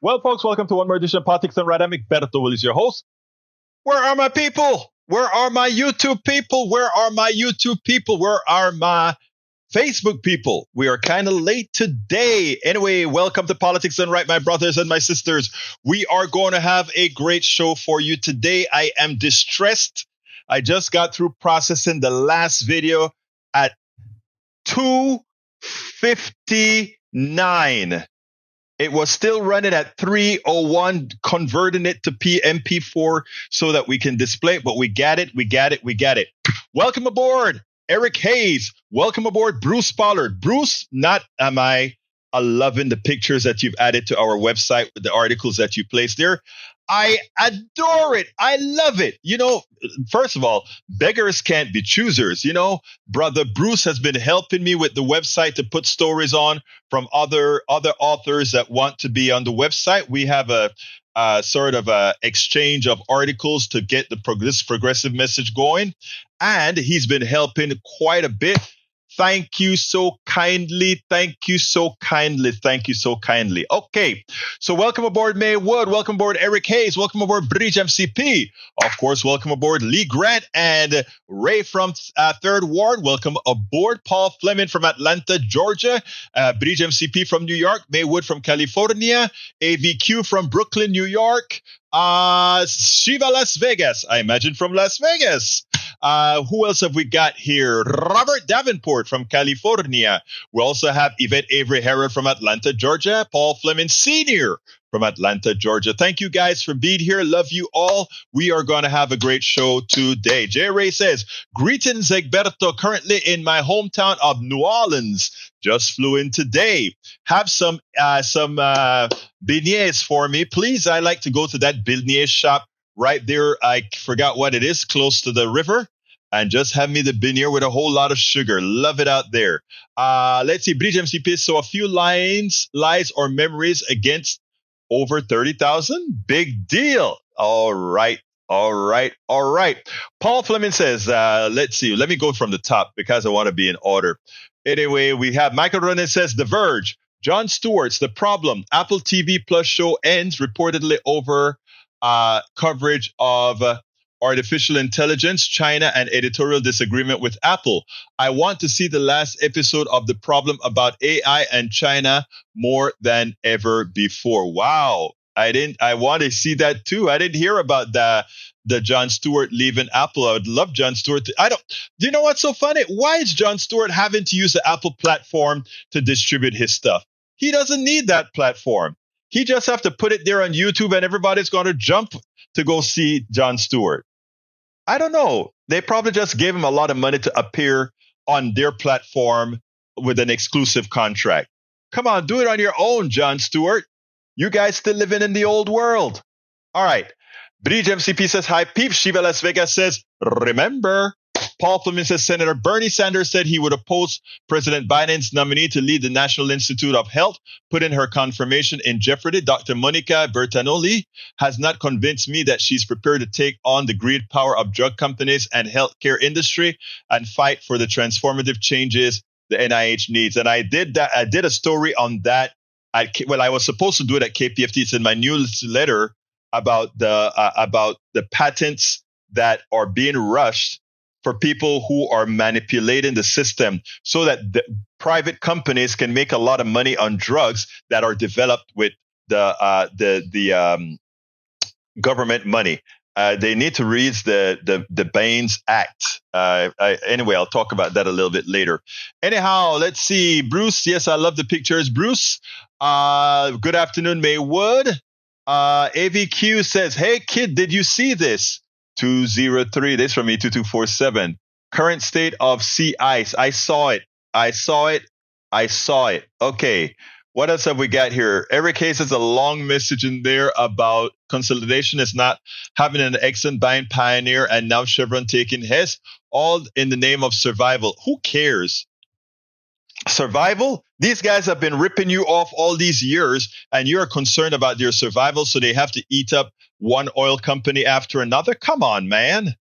Well, folks, welcome to one more edition of Politics and Right. I'm Egberto Willis, your host. Where are my people? Where are my YouTube people? Where are my YouTube people? Where are my Facebook people? We are kind of late today. Anyway, welcome to Politics and Right, my brothers and my sisters. We are going to have a great show for you today. I am distressed. I just got through processing the last video at 2:59. It was still running at 3:01, converting it to MP4 so that we can display it, but we got it. Welcome aboard, Eric Hayes. Welcome aboard, Bruce Pollard. Bruce, not am I loving the pictures that you've added to our website with the articles that you placed there. I adore it. I love it. You know, first of all, beggars can't be choosers. You know, brother Bruce has been helping me with the website to put stories on from other authors that want to be on the website. We have a sort of a exchange of articles to get this progressive message going. And he's been helping quite a bit. Thank you so kindly. Okay. So welcome aboard May Wood. Welcome aboard Eric Hayes. Welcome aboard Bridge MCP. Of course, welcome aboard Lee Grant and Ray from 3rd Ward. Welcome aboard Paul Fleming from Atlanta, Georgia. Bridge MCP from New York. May Wood from California. AVQ from Brooklyn, New York. Shiva Las Vegas. I imagine from Las Vegas. Who else have we got here? Robert Davenport from California. We also have Yvette Avery Herod from Atlanta, Georgia. Paul Fleming Sr. from Atlanta, Georgia. Thank you guys for being here. Love you all. We are going to have a great show today. J. Ray says, greetings, Egberto, currently in my hometown of New Orleans. Just flew in today. Have some beignets for me, please. I like to go to that beignet shop right there. I forgot what it is, close to the river. And just have me the beignet with a whole lot of sugar. Love it out there. Let's see. Bridge MCP. So a few lies or memories against over 30,000. Big deal. All right. Paul Fleming says, let's see. Let me go from the top because I want to be in order. Anyway, we have Michael Ronan says, The Verge. Jon Stewart's The Problem. Apple TV Plus show ends reportedly over coverage of artificial intelligence, China, and editorial disagreement with Apple. I want to see the last episode of The Problem about AI and China more than ever before. Wow. I want to see that too. I didn't hear about the Jon Stewart leaving Apple. I would love Jon Stewart. Do you know what's so funny? Why is Jon Stewart having to use the Apple platform to distribute his stuff? He doesn't need that platform. He just have to put it there on YouTube and everybody's going to jump to go see Jon Stewart. I don't know. They probably just gave him a lot of money to appear on their platform with an exclusive contract. Come on, do it on your own, Jon Stewart. You guys still living in the old world. All right. Bridge MCP says, hi, peeps. Shiva Las Vegas says, remember. Paul Fleming says, Senator Bernie Sanders said he would oppose President Biden's nominee to lead the National Institute of Health, putting her confirmation in jeopardy. Dr. Monica Bertagnolli has not convinced me that she's prepared to take on the greed power of drug companies and healthcare industry and fight for the transformative changes the NIH needs. And I did that. I did a story on that. I was supposed to do it at KPFT. It's in my newsletter about the patents that are being rushed for people who are manipulating the system so that the private companies can make a lot of money on drugs that are developed with the government money. They need to read the Baines Act. Anyway, I'll talk about that a little bit later. Anyhow, let's see. Bruce, yes, I love the pictures. Bruce, good afternoon, Maywood. AVQ says, hey, kid, did you see this? 203, this from me, 2247. Current state of sea ice. I saw it. Okay. What else have we got here? Eric Hayes has a long message in there about consolidation is not having an Exxon buying Pioneer and now Chevron taking Hess, all in the name of survival. Who cares? Survival? These guys have been ripping you off all these years and you're concerned about their survival, so they have to eat up one oil company after another. Come on, man.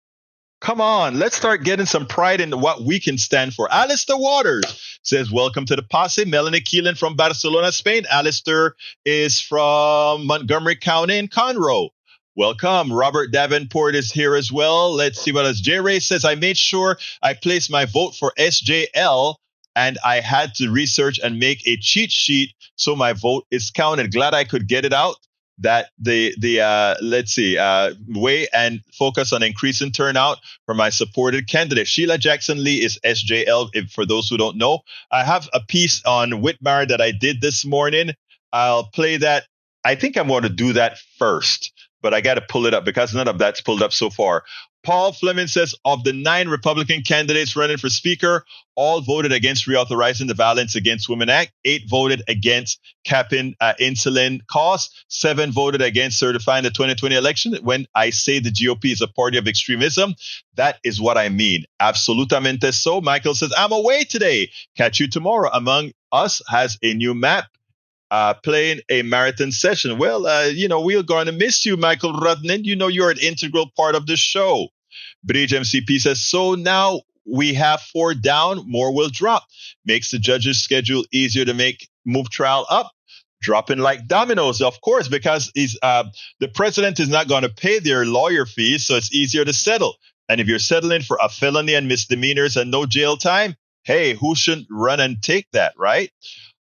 Come on, let's start getting some pride in what we can stand for. Alistair Waters says, welcome to the posse. Melanie Keelan from Barcelona, Spain. Alistair is from Montgomery County in Conroe. Welcome. Robert Davenport is here as well. Let's see what else. J. Ray says, I made sure I placed my vote for SJL and I had to research and make a cheat sheet so my vote is counted. Glad I could get it out. That way and focus on increasing turnout for my supported candidate. Sheila Jackson Lee is SJL, for those who don't know. I have a piece on Whitmire that I did this morning. I'll play that. I think I'm going to do that first, but I got to pull it up because none of that's pulled up so far. Paul Fleming says, of the 9 Republican candidates running for speaker, all voted against reauthorizing the Violence Against Women Act. 8 voted against capping insulin costs. 7 voted against certifying the 2020 election. When I say the GOP is a party of extremism, that is what I mean. Absolutamente so. Michael says, I'm away today. Catch you tomorrow. Among Us has a new map. Playing a marathon session. Well, we're going to miss you, Michael Rudnin. You know you're an integral part of the show. Bridge MCP says, so now we have 4 down, more will drop. Makes the judge's schedule easier to move trial up. Dropping like dominoes, of course, because the president is not going to pay their lawyer fees, so it's easier to settle. And if you're settling for a felony and misdemeanors and no jail time, hey, who shouldn't run and take that, right?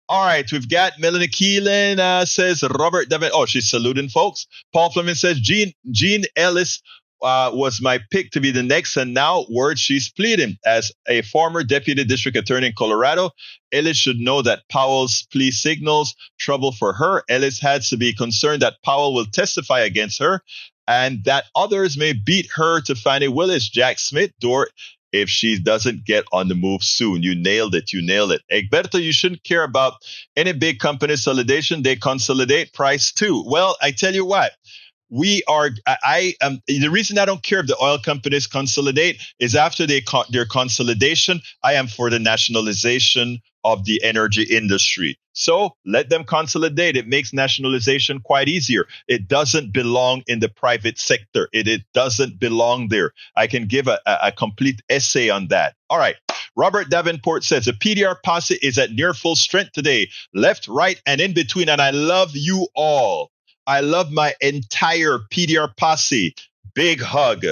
All right, we've got Melanie Keelan says Robert Devin. Oh, she's saluting folks. Paul Fleming says Gene Ellis was my pick to be the next, and now word she's pleading. As a former deputy district attorney in Colorado, Ellis should know that Powell's plea signals trouble for her. Ellis had to be concerned that Powell will testify against her and that others may beat her to Fannie Willis, Jack Smith, if she doesn't get on the move soon. You nailed it. Egberto, you shouldn't care about any big company consolidation. They consolidate price too. Well, I tell you what, the reason I don't care if the oil companies consolidate is after their consolidation, I am for the nationalization of the energy industry. So let them consolidate. It makes nationalization quite easier. It doesn't belong in the private sector. It doesn't belong there. I can give a complete essay on that. All right. Robert Davenport says the PDR posse is at near full strength today, left, right, and in between. And I love you all. I love my entire PDR posse. Big hug.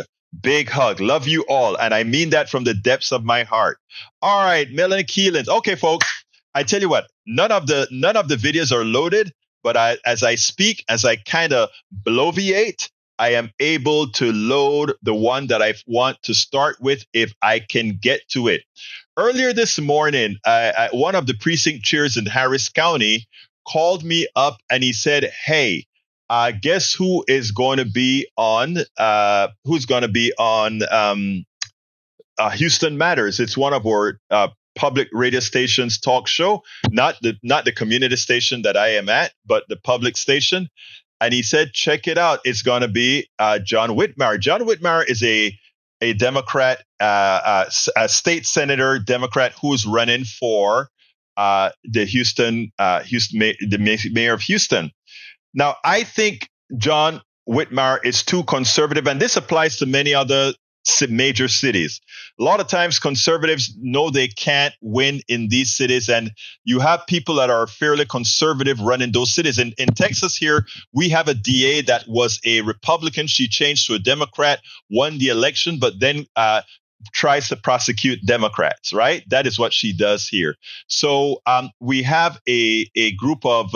Love you all. And I mean that from the depths of my heart. All right, Melanie Keelan. Okay, folks, I tell you what, none of the videos are loaded, but as I speak, as I kind of bloviate, I am able to load the one that I want to start with if I can get to it. Earlier this morning, one of the precinct chairs in Harris County called me up and he said, hey, guess who is going to be on? Houston Matters. It's one of our public radio stations talk show, not the community station that I am at, but the public station. And he said, check it out. It's going to be John Whitmire. John Whitmire is a Democrat, a state senator Democrat who's running for the mayor of Houston. Now, I think John Whitmire is too conservative, and this applies to many other major cities. A lot of times conservatives know they can't win in these cities, and you have people that are fairly conservative running those cities. In Texas here, we have a DA that was a Republican. She changed to a Democrat, won the election, but then tries to prosecute Democrats, right? That is what she does here. So we have a group of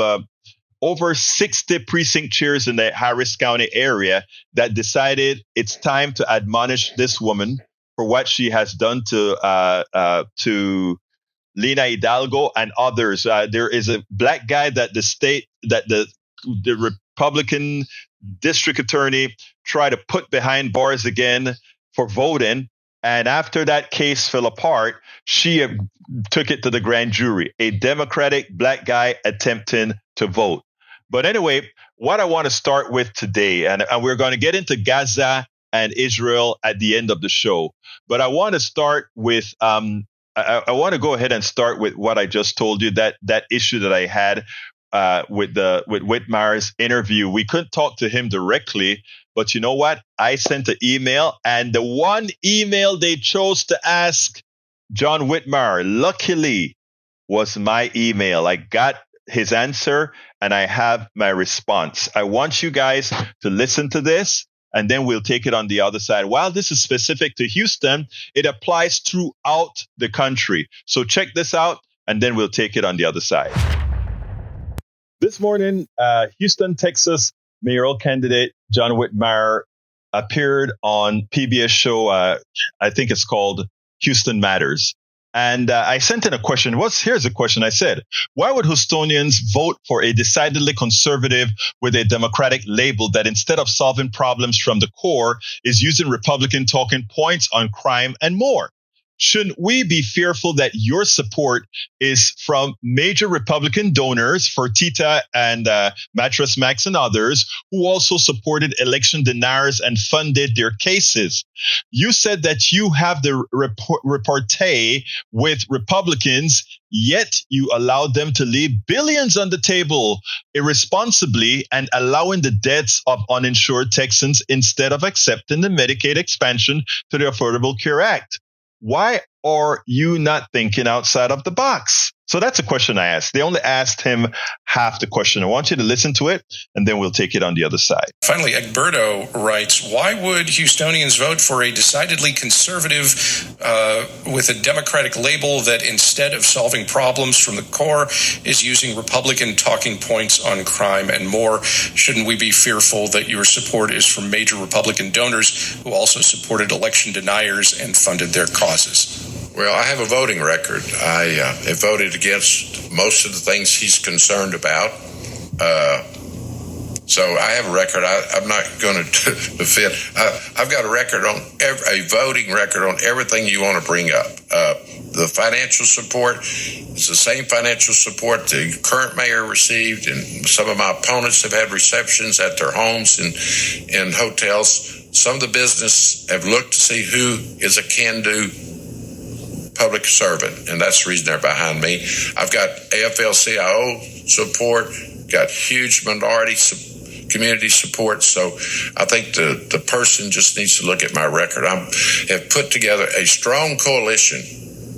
over 60 precinct chairs in the Harris County area that decided it's time to admonish this woman for what she has done to Lina Hidalgo and others. There is a black guy that the Republican district attorney tried to put behind bars again for voting. And after that case fell apart, she took it to the grand jury, a Democratic black guy attempting to vote. But anyway, what I want to start with today, and we're going to get into Gaza and Israel at the end of the show. But I want to start with, I want to go ahead and start with what I just told you, that issue that I had with Whitmire's interview. We couldn't talk to him directly, But you know what? I sent an email, and the one email they chose to ask John Whitmire, luckily, was my email. I got his answer, and I have my response. I want you guys to listen to this, and then we'll take it on the other side. While this is specific to Houston, it applies throughout the country. So check this out, and then we'll take it on the other side. This morning, Houston, Texas mayoral candidate John Whitmire appeared on PBS show, I think it's called Houston Matters. And I sent in a question. Here's a question I said. Why would Houstonians vote for a decidedly conservative with a Democratic label that instead of solving problems from the core is using Republican talking points on crime and more? Shouldn't we be fearful that your support is from major Republican donors, Fertitta and Mattress Max and others, who also supported election deniers and funded their cases? You said that you have the repartee with Republicans, yet you allowed them to leave billions on the table irresponsibly and allowing the deaths of uninsured Texans instead of accepting the Medicaid expansion to the Affordable Care Act. Why are you not thinking outside of the box? So that's a question I asked. They only asked him half the question. I want you to listen to it, and then we'll take it on the other side. Finally, Egberto writes, why would Houstonians vote for a decidedly conservative with a Democratic label that instead of solving problems from the core is using Republican talking points on crime and more? Shouldn't we be fearful that your support is from major Republican donors who also supported election deniers and funded their causes? Well, I have a voting record. I have voted against most of the things he's concerned about. So I have a record. I'm not going to defend. I've got a voting record on everything you want to bring up. The financial support is the same financial support the current mayor received, and some of my opponents have had receptions at their homes and hotels. Some of the business have looked to see who is a can-do public servant, and that's the reason they're behind me. I've got AFL-CIO support, got huge minority community support, so I think the person just needs to look at my record. I have put together a strong coalition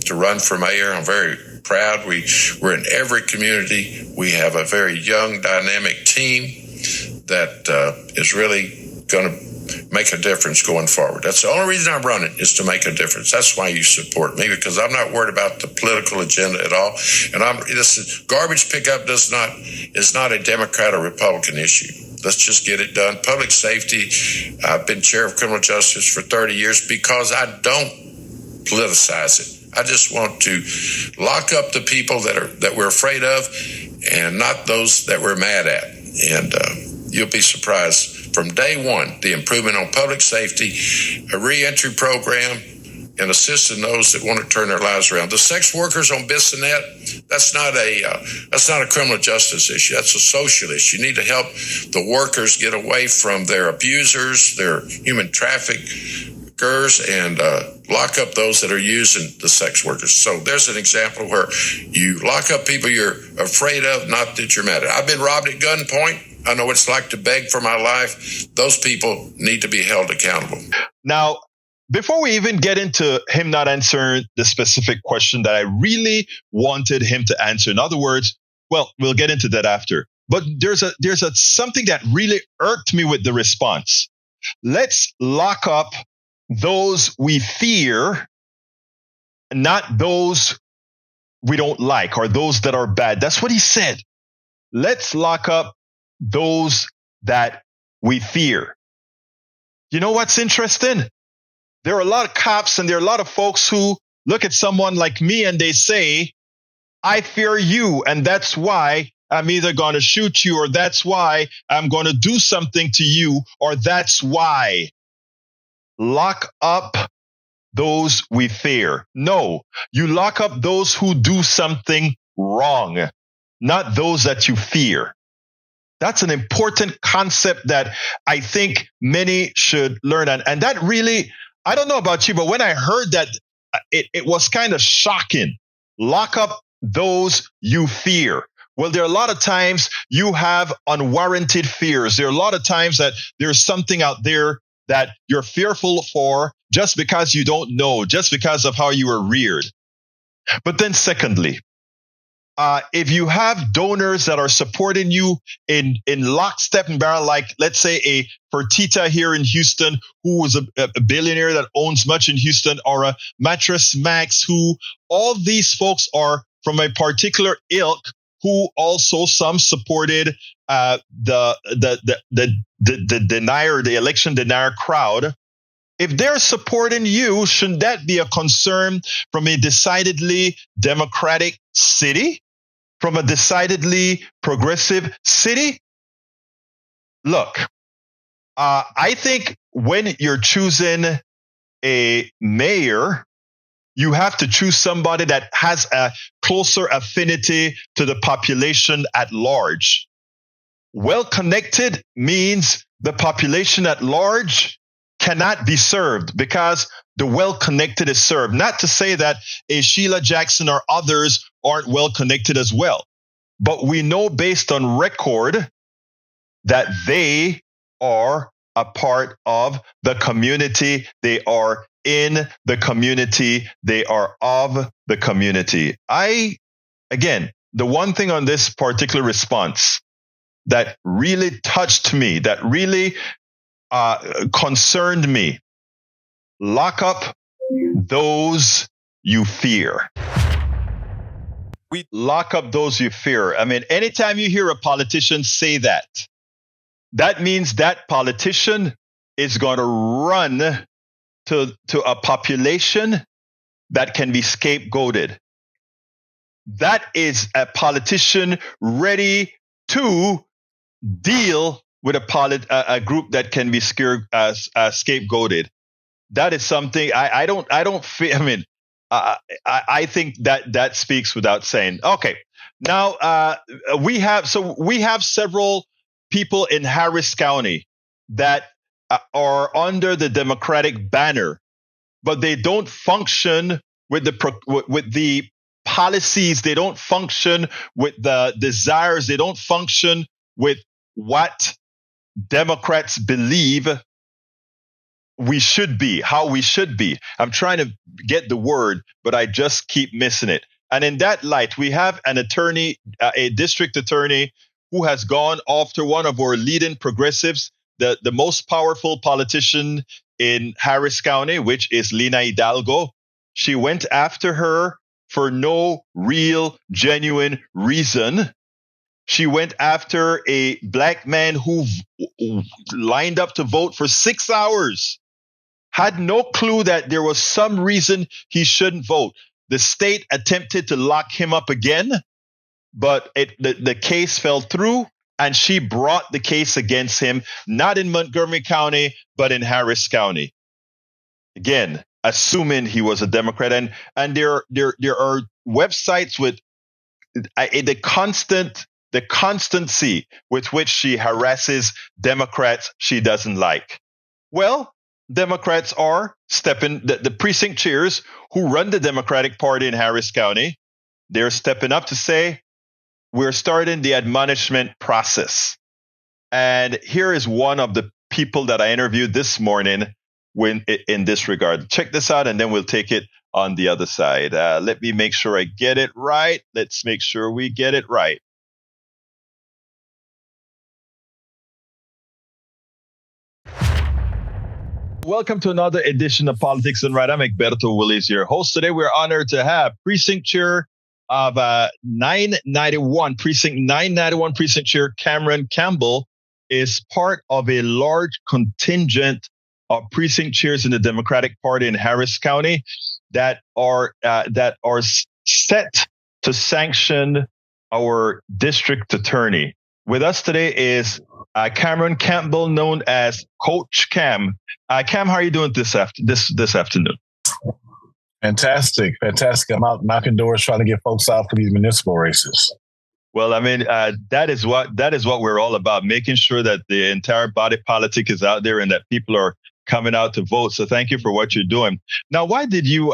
to run for mayor. I'm very proud. We're in every community. We have a very young, dynamic team that is really going to make a difference going forward. That's the only reason I'm running, is to make a difference. That's why you support me, because I'm not worried about the political agenda at all. And this garbage pickup is not a Democrat or Republican issue. Let's just get it done. Public safety. I've been chair of criminal justice for 30 years because I don't politicize it. I just want to lock up the people that we're afraid of, and not those that we're mad at. And you'll be surprised. From day one, the improvement on public safety, a reentry program, and assisting those that want to turn their lives around. The sex workers on Bissonnette, that's not a criminal justice issue. That's a social issue. You need to help the workers get away from their abusers, their human traffickers, and lock up those that are using the sex workers. So there's an example where you lock up people you're afraid of, not that you're mad at. I've been robbed at gunpoint. I know what it's like to beg for my life. Those people need to be held accountable. Now, before we even get into him not answering the specific question that I really wanted him to answer, in other words, well, we'll get into that after. But there's something that really irked me with the response. Let's lock up those we fear, not those we don't like or those that are bad. That's what he said. Let's lock up those that we fear. You know what's interesting? There are a lot of cops and there are a lot of folks who look at someone like me and they say, I fear you, and that's why I'm either going to shoot you, or that's why I'm going to do something to you, or that's why. Lock up those we fear. No, you lock up those who do something wrong, not those that you fear. That's an important concept that I think many should learn. And that really, I don't know about you, but when I heard that, it was kind of shocking. Lock up those you fear. Well, there are a lot of times you have unwarranted fears. There are a lot of times that there's something out there that you're fearful for just because you don't know, just because of how you were reared. But then secondly, if you have donors that are supporting you in lockstep and barrel, like let's say a Fertitta here in Houston, who is a billionaire that owns much in Houston, or a Mattress Max, who all these folks are from a particular ilk, who also some supported the denier, the election denier crowd. If they're supporting you, shouldn't that be a concern from a decidedly democratic city? From a decidedly progressive city? Look, I think when you're choosing a mayor, you have to choose somebody that has a closer affinity to the population at large. Well-connected means the population at large cannot be served because the well-connected is served. Not to say that a Sheila Jackson or others aren't well-connected as well. But we know based on record that they are a part of the community. They are in the community. They are of the community. Again, the one thing on this particular response that really touched me, that really concerned me, lock up those you fear. Lock up those you fear. I mean, anytime you hear a politician say that, that means that politician is going to run to a population that can be scapegoated. That is a politician ready to deal with a group that can be scapegoated. That is something I don't feel. I mean, I think that speaks without saying. Okay, now we have several people in Harris County that are under the Democratic banner, but they don't function with the policies. They don't function with the desires. They don't function with what Democrats believe we should be, how we should be. I'm trying to get the word, but I just keep missing it. And in that light, we have an attorney, a district attorney, who has gone after one of our leading progressives, the most powerful politician in Harris County, which is Lina Hidalgo. She went after her for no real, genuine reason. She went after a black man who lined up to vote for 6 hours, had no clue that there was some reason he shouldn't vote. The state attempted to lock him up again, but the case fell through, and she brought the case against him, not in Montgomery County, but in Harris County. Again, assuming he was a Democrat. And there are websites with the constancy with which she harasses Democrats she doesn't like. Well, Democrats are stepping, the precinct chairs who run the Democratic Party in Harris County, they're stepping up to say, we're starting the admonishment process. And here is one of the people that I interviewed this morning in this regard. Check this out, and then we'll take it on the other side. Let me make sure I get it right. Let's make sure we get it right. Welcome to another edition of Politics and Right. I'm Egberto Willies, your host. Today, we're honored to have Precinct Chair of 991, Precinct 991 Precinct Chair Cameron Campbell is part of a large contingent of precinct chairs in the Democratic Party in Harris County that are set to sanction our district attorney. With us today is Cameron Campbell, known as Coach Cam. Cam, how are you doing this afternoon? Fantastic. I'm out knocking doors trying to get folks out for these municipal races. Well, I mean, that is what we're all about, making sure that the entire body politic is out there and that people are coming out to vote. So thank you for what you're doing. Now, why did you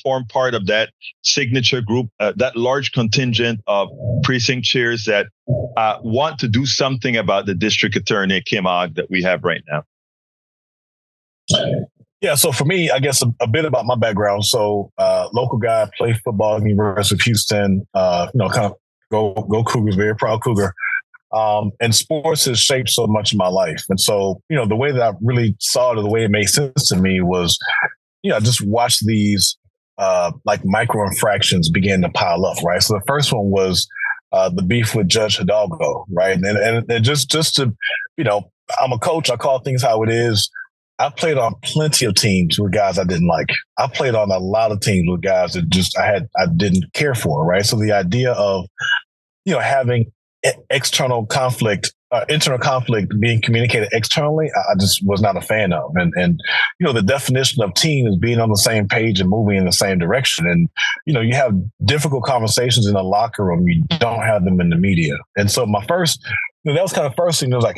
form part of that signature group, that large contingent of precinct chairs that want to do something about the district attorney, Kim Ogg, that we have right now? Yeah, so for me, I guess a bit about my background. So local guy, played football at the University of Houston, kind of go Cougars, very proud Cougar. And sports has shaped so much of my life. And so, the way that I really saw it, or the way it made sense to me was, I just watched these like micro infractions begin to pile up, right? So the first one was the beef with Judge Hidalgo, right? And just to, I'm a coach, I call things how it is. I played on plenty of teams with guys I didn't like. I played on a lot of teams with guys that I didn't care for, right? So the idea of, having internal conflict being communicated externally, I just was not a fan of. And the definition of team is being on the same page and moving in the same direction. And, you have difficult conversations in the locker room. You don't have them in the media. And so my first, that was kind of first thing. I was like,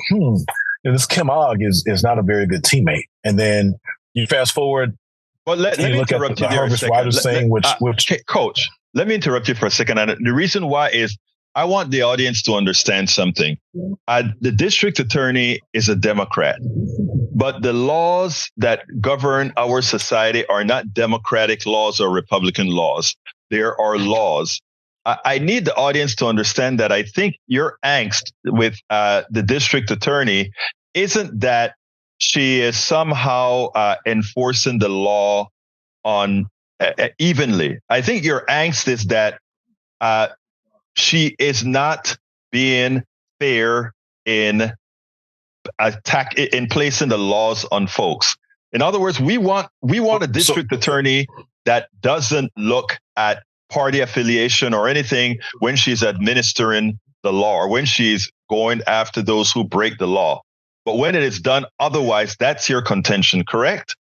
this Kim Ogg is not a very good teammate. And then you fast forward. Well, let me interrupt you there a second. Coach, let me interrupt you for a second. And the reason why is I want the audience to understand something. The district attorney is a Democrat, but the laws that govern our society are not Democratic laws or Republican laws. There are laws. I need the audience to understand that I think your angst with the district attorney isn't that she is somehow enforcing the law on evenly. I think your angst is that she is not being fair in placing the laws on folks. In other words, we want a district attorney that doesn't look at party affiliation or anything when she's administering the law or when she's going after those who break the law. But when it is done otherwise, that's your contention, correct?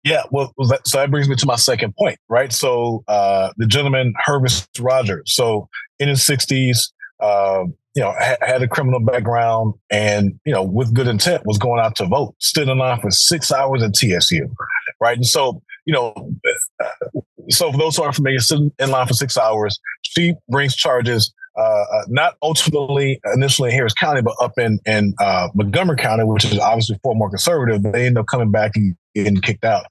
Yeah, so that brings me to my second point, right? So the gentleman, Herbert Rogers, so in his 60s, had a criminal background and, with good intent was going out to vote, stood in line for 6 hours at TSU, right? And so, so for those who aren't familiar, sitting in line for 6 hours, she brings charges, not ultimately initially in Harris County, but up in Montgomery County, which is obviously far more conservative. They end up coming back and getting kicked out.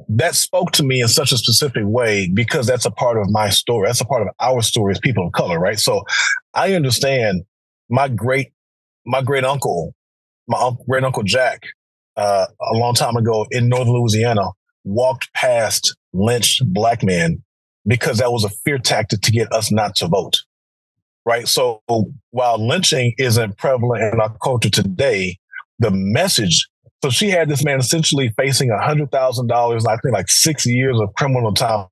That spoke to me in such a specific way because that's a part of my story. That's a part of our story as people of color, right? So I understand my great uncle Jack, a long time ago in northern Louisiana, walked past lynched black men because that was a fear tactic to get us not to vote, right? So while lynching isn't prevalent in our culture today, the message. So she had this man essentially facing $100,000, I think like 6 years of criminal time,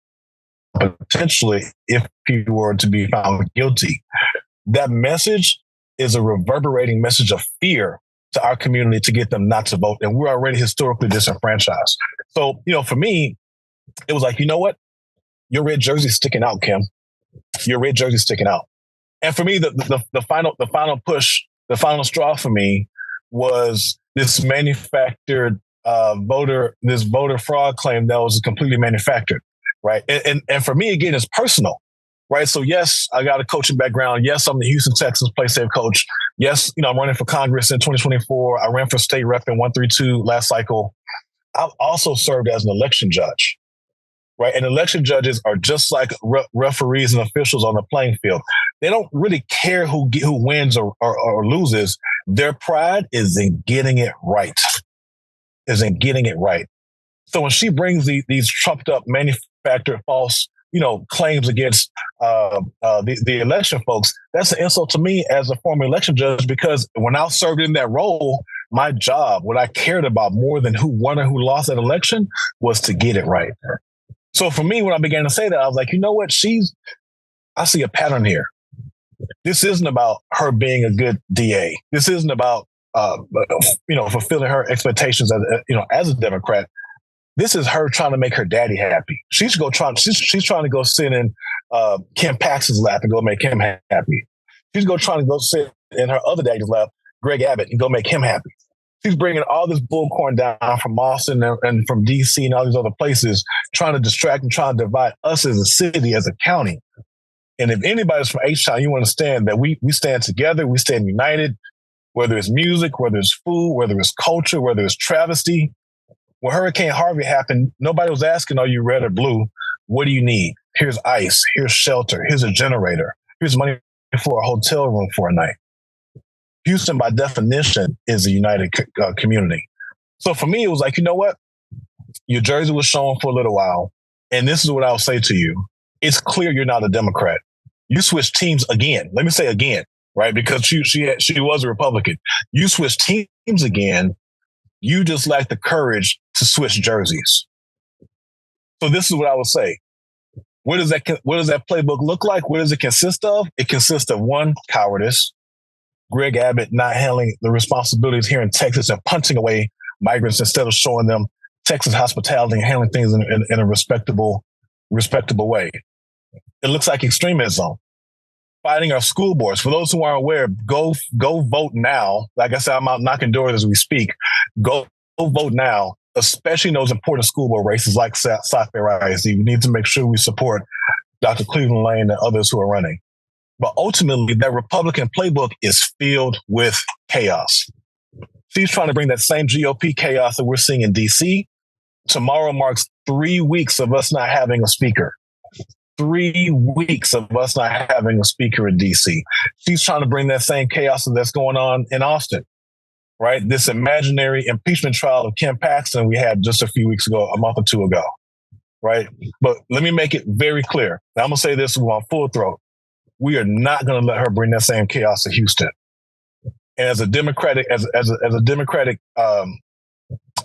potentially if he were to be found guilty. That message is a reverberating message of fear to our community to get them not to vote. And we're already historically disenfranchised. So, for me, it was like, you know what? Your red jersey's sticking out, Kim. Your red jersey's sticking out. And for me, the final push, the final straw for me was this manufactured voter fraud claim that was completely manufactured, right? And for me, again, it's personal, right? So yes, I got a coaching background. Yes, I'm the Houston Texans play safe coach. Yes, I'm running for Congress in 2024. I ran for state rep in 132 last cycle. I've also served as an election judge, right? And election judges are just like referees and officials on the playing field. They don't really care who wins or loses. Their pride is in getting it right. So when she brings these trumped up, manufactured, false, claims against the election folks, that's an insult to me as a former election judge, because when I served in that role, my job, what I cared about more than who won or who lost that election, was to get it right. So for me, when I began to say that, I was like, you know what? I see a pattern here. This isn't about her being a good DA. This isn't about, fulfilling her expectations as a Democrat. This is her trying to make her daddy happy. She's trying to go sit in Kim Paxton's lap and go make him happy. She's trying to go sit in her other daddy's lap, Greg Abbott, and go make him happy. She's bringing all this bullcorn down from Austin and from D.C. and all these other places, trying to distract and trying to divide us as a city, as a county. And if anybody's from H-Town, you understand that we stand together, we stand united, whether it's music, whether it's food, whether it's culture, whether it's travesty. When Hurricane Harvey happened, nobody was asking, are you red or blue? What do you need? Here's ice, here's shelter, here's a generator, here's money for a hotel room for a night. Houston, by definition, is a united community. So for me, it was like, you know what? Your jersey was showing for a little while. And this is what I'll say to you. It's clear you're not a Democrat. You switched teams again. Let me say again, right? Because she was a Republican. You switched teams again. You just lack the courage to switch jerseys. So this is what I would say. What does that playbook look like? What does it consist of? It consists of, one, cowardice. Greg Abbott not handling the responsibilities here in Texas and punching away migrants instead of showing them Texas hospitality and handling things in a respectable way. It looks like extremism. Fighting our school boards. For those who aren't aware, go vote now. Like I said, I'm out knocking doors as we speak. Go vote now, especially in those important school board races like South Bay ISD. We need to make sure we support Dr. Cleveland Lane and others who are running. But ultimately, that Republican playbook is filled with chaos. She's trying to bring that same GOP chaos that we're seeing in D.C. Tomorrow marks 3 weeks of us not having a speaker. 3 weeks of us not having a speaker in D.C. She's trying to bring that same chaos that's going on in Austin, right? This imaginary impeachment trial of Kim Paxton we had just a few weeks ago, a month or two ago, right? But let me make it very clear. Now, I'm going to say this on full throat. We are not going to let her bring that same chaos to Houston. And as a Democratic, a Democratic member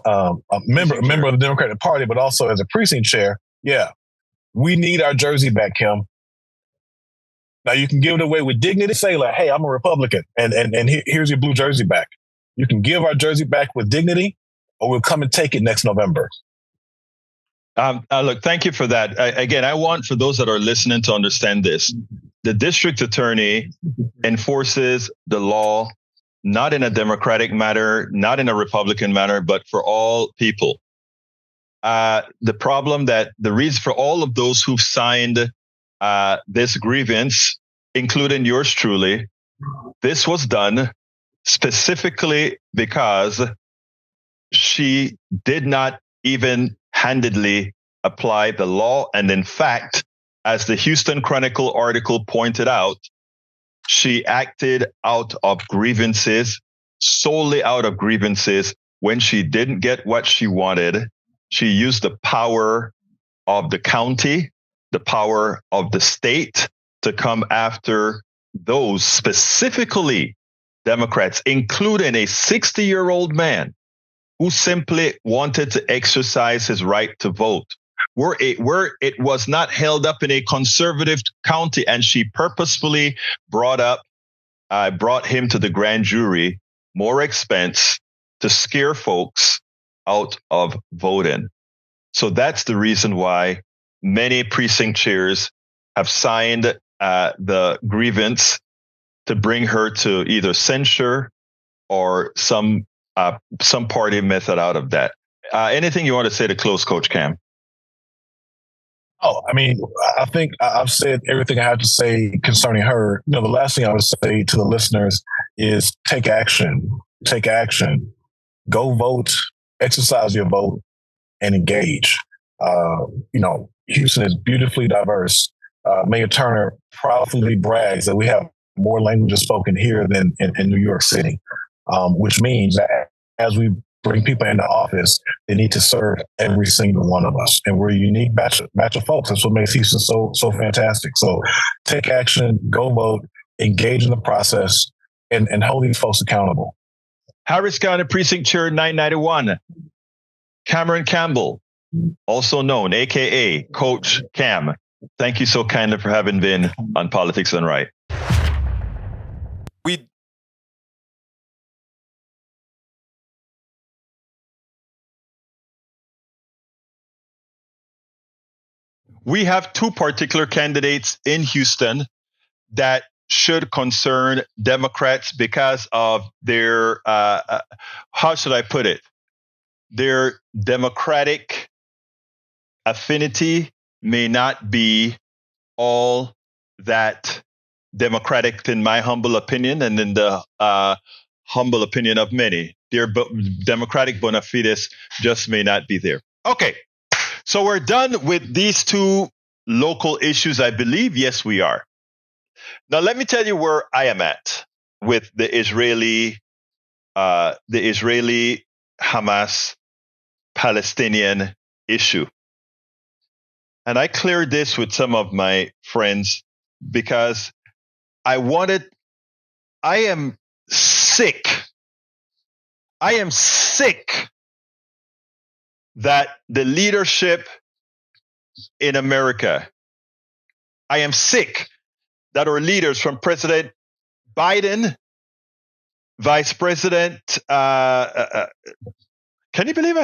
of the Democratic Party, but also as a precinct chair, yeah, we need our jersey back, Kim. Now you can give it away with dignity. Say like, "Hey, I'm a Republican, and here's your blue jersey back." You can give our jersey back with dignity, or we'll come and take it next November. Look, thank you for that. Again, I want for those that are listening to understand this. The district attorney enforces the law, not in a Democratic manner, not in a Republican manner, but for all people. The reason for all of those who've signed this grievance, including yours truly, this was done specifically because she did not even handedly apply the law. And in fact, as the Houston Chronicle article pointed out, she acted out of grievances, solely out of grievances. When she didn't get what she wanted, she used the power of the county, the power of the state to come after those specifically Democrats, including a 60-year-old man who simply wanted to exercise his right to vote, where it was not held up in a conservative county, and she purposefully brought him to the grand jury, more expense to scare folks out of voting. So that's the reason why many precinct chairs have signed the grievance to bring her to either censure or some party method out of that. Anything you want to say to close, Coach Cam? Oh, I mean, I think I've said everything I have to say concerning her. The last thing I would say to the listeners is take action. Take action. Go vote, exercise your vote, and engage. Houston is beautifully diverse. Mayor Turner proudly brags that we have more languages spoken here than in New York City, which means that as we bring people into office, they need to serve every single one of us. And we're a unique batch of folks. That's what makes Houston so fantastic. So take action, go vote, engage in the process, and hold these folks accountable. Harris County Precinct Chair 991, Cameron Campbell, also known, a.k.a. Coach Cam. Thank you so kindly for having been on Politics Done Right. We have two particular candidates in Houston that should concern Democrats because of their, how should I put it? Their democratic affinity may not be all that democratic in my humble opinion and in the humble opinion of many. Their democratic bona fides just may not be there. Okay, so we're done with these two local issues, I believe. Yes, we are. Now, let me tell you where I am at with the Israeli Hamas Palestinian issue. And I cleared this with some of my friends because I am sick. I am sick that the leadership in America, I am sick that our leaders from President Biden, Vice President, can you believe